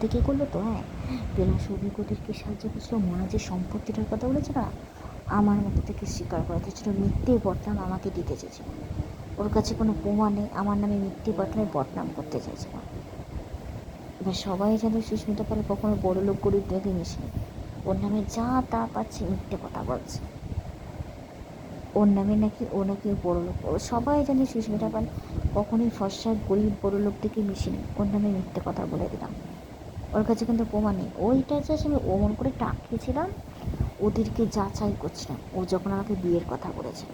থেকে করলো তো। হ্যাঁ, বেলা সৌভিকদেরকে সাহায্য করছিল। মনে যে সম্পত্তিটার কথা বলেছে না, আমার মতো থেকে স্বীকার করাতে ছিল। মিথ্যে বদনাম আমাকে দিতে চেয়েছিল। ওর কাছে কোনো প্রমাণ নেই, আমার নামে মিথ্যে বদনাম করতে চাইছিল। এবার সবাই জানে সুস্মিতা পাল কখনো বড় লোক গরিব দেখে মিশিনি। ওর নামে যা তা পাচ্ছে মিথ্যে কথা বলছে। ওর নামে নাকি ও নাকি বড় লোক। ও সবাই জানে সুস্মিতা পাল কখনোই ফর্সা গরিব বড় লোক থেকে মিশিনি। ওর নামে মিথ্যে কথা বলে দিলাম। ওর কাছে কিন্তু প্রমাণ নেই। ওইটা যে আমি অমন করে টাকিয়েছিলাম, ওদেরকে যাচাই করছিলাম। ও যখন আমাকে বিয়ের কথা বলেছিল,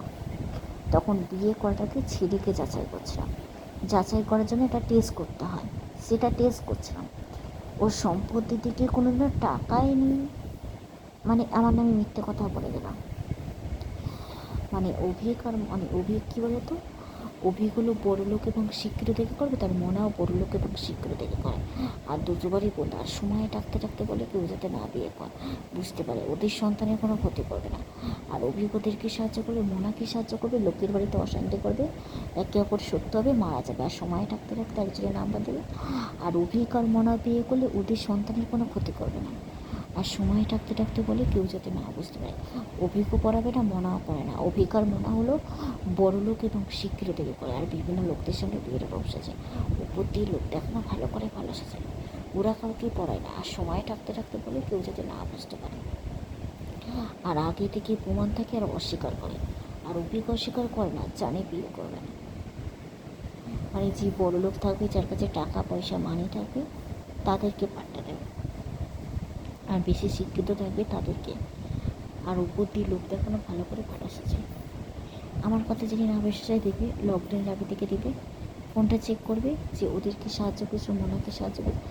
তখন বিয়ে করাটাকে ছেলেকে যাচাই করছিলাম। যাচাই করার জন্য এটা টেস্ট করতে হয়, সেটা টেস্ট করছিলাম। ওর সম্পত্তি থেকে কোনোদিনও টাকাই নেই, মানে আমার নামে মিথ্যে কথা বলে দিলাম। মানে অভিক কী বলতো, অভিগুলো বড়লোক এবং শিক্ষিত থেকে করবে, তার মনেও বড়লোক এবং শিক্ষিত থেকে করে। আর দুটোবারই বলতো, আর সময় ডাকতে বলে কেউ যাতে না বিয়ে করে, বুঝতে পারে ওদের সন্তানের কোনো ক্ষতি করবে না। আর অভিজ্ঞদেরকে সাহায্য করবে, মনাকে সাহায্য করবে, লোকের বাড়িতে অশান্তি করবে, একে অপর সত্য হবে, মারা যাবে। আর সময় ডাকতে একজনের নাম্বার দেবে। আর অভিক আর মনা বিয়ে করলে ওদের সন্তানের কোনো ক্ষতি করবে না। আর সময় ডাকতে বলে কেউ যাতে না বুঝতে পারে। অভিজ্ঞ পড়াবে না, মনাও পড়ে না। অভিজ্ঞার মনা হলো বড় লোক এবং শিক্ষিত থেকে করে। আর বিভিন্ন লোকদের সঙ্গে বিয়ের ব্যবসা আছে, উপর দিয়ে লোক দেখানো ভালো করে ভালো সাজে। ওরা কাউকে পড়ায় না। আর সময় ডাকতে বলে কেউ যাতে না বুঝতে পারে। আর আগে থেকে প্রমাণ থাকে আর অস্বীকার করে। আর অভিজ্ঞ অস্বীকার করে না, জানে বিয়ে করবে না। মানে যে বড় লোক থাকবে, যার কাছে টাকা পয়সা মানি থাকবে, তাদেরকে পাল্টা দেবে। আর বেশি শিক্ষিত থাকবে তাদেরকে। আর উপর দিয়ে লোক দেখানো ভালো করে ভালো সাজে। আমার কথা যদি না বিশ্বাস দেবে, লকডাউনের আগে থেকে দেবে, ফোনটা চেক করবে যে ওদেরকে সাহায্য করছে, মনাকে সাহায্য করবে,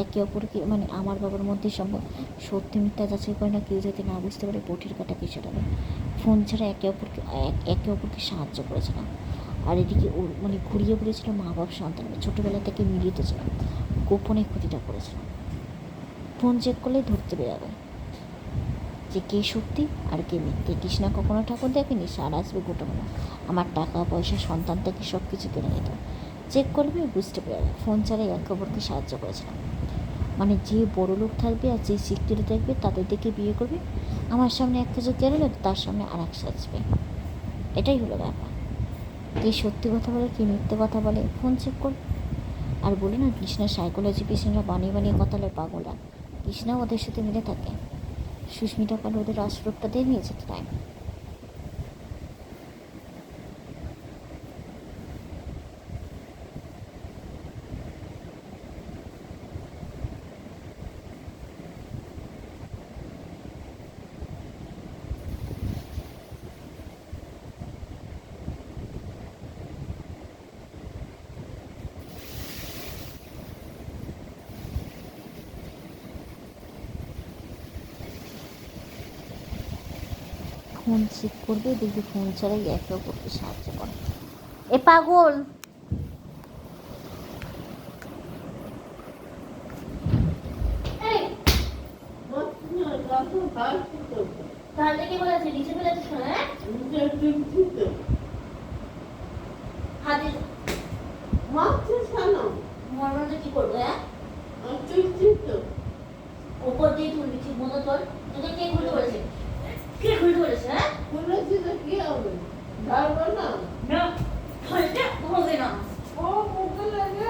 একে অপরকে, মানে আমার বাবার মধ্যে সম্ভব সত্যি মিথ্যা যাচাই করে না, কেউ যাতে না বুঝতে পারে বটির কাটা কিছু টাকা ফোন ছাড়া একে অপরকে সাহায্য করেছিলাম। আর এদিকে ওর মানে ঘুরিয়ে বলেছিল মা বাপ সন্তান, ছোটোবেলা থেকে মিলিত ছিলাম, গোপনে ক্ষতিটা করেছিলাম। ফোন চেক করলেই ধরতে বেরোবে যে কে সত্যি আর কে মিথ্যে। কৃষ্ণা কখনো ঠাকুর দেখেনি, সার আসবে গোটানো আমার টাকা পয়সা সন্তান থেকে সব কিছু কেড়ে নিত। চেক করবে, বুঝতে পারবে ফোন ছাড়াই একে অপরকে সাহায্য করেছিলাম। মানে যে বড় লোক থাকবে আর যে শিক্ষিত থাকবে তাদের দেখে বিয়ে করবে। আমার সামনে এক কিছু কেড়ে নেবে, তার সামনে আর এক সাজবে। এটাই হলো ব্যাপার। কে সত্যি কথা বলে কে মিথ্যে কথা বলে ফোন চেক করবে। আর বলে না, কৃষ্ণার সাইকোলজি পেশেন্টরা বানিয়ে কথা বলে পাগলা, কৃষ্ণাও ওদের সাথে মিলে থাকে। সুস্মিতা পাল ওদের আশ্রয়টা দিয়ে নিয়েছে টাইম। ফোন চেক করবে, দেখবি ফোন ছাড়াই একে অপরকে সাহায্য করে। এ পাগল, তাহলে কি বলেছে নিচে ফেলেছিস না? হাতে মারছিস কেন? মরমানটা কি করবো? হ্যাঁ, উপর দিয়ে তুলবি ঠিক মতো তোর। তোকে কে খুলতে বলেছে? কে খুলতে বলেছে? হ্যাঁ, খুলেছি তো কি হবে? ধারবো না, না খুলতে হবে না। ও মুখে লাগে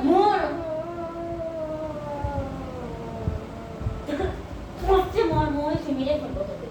মোর তোকে পড়তে মর মই মেরে ফেলবো তোকে।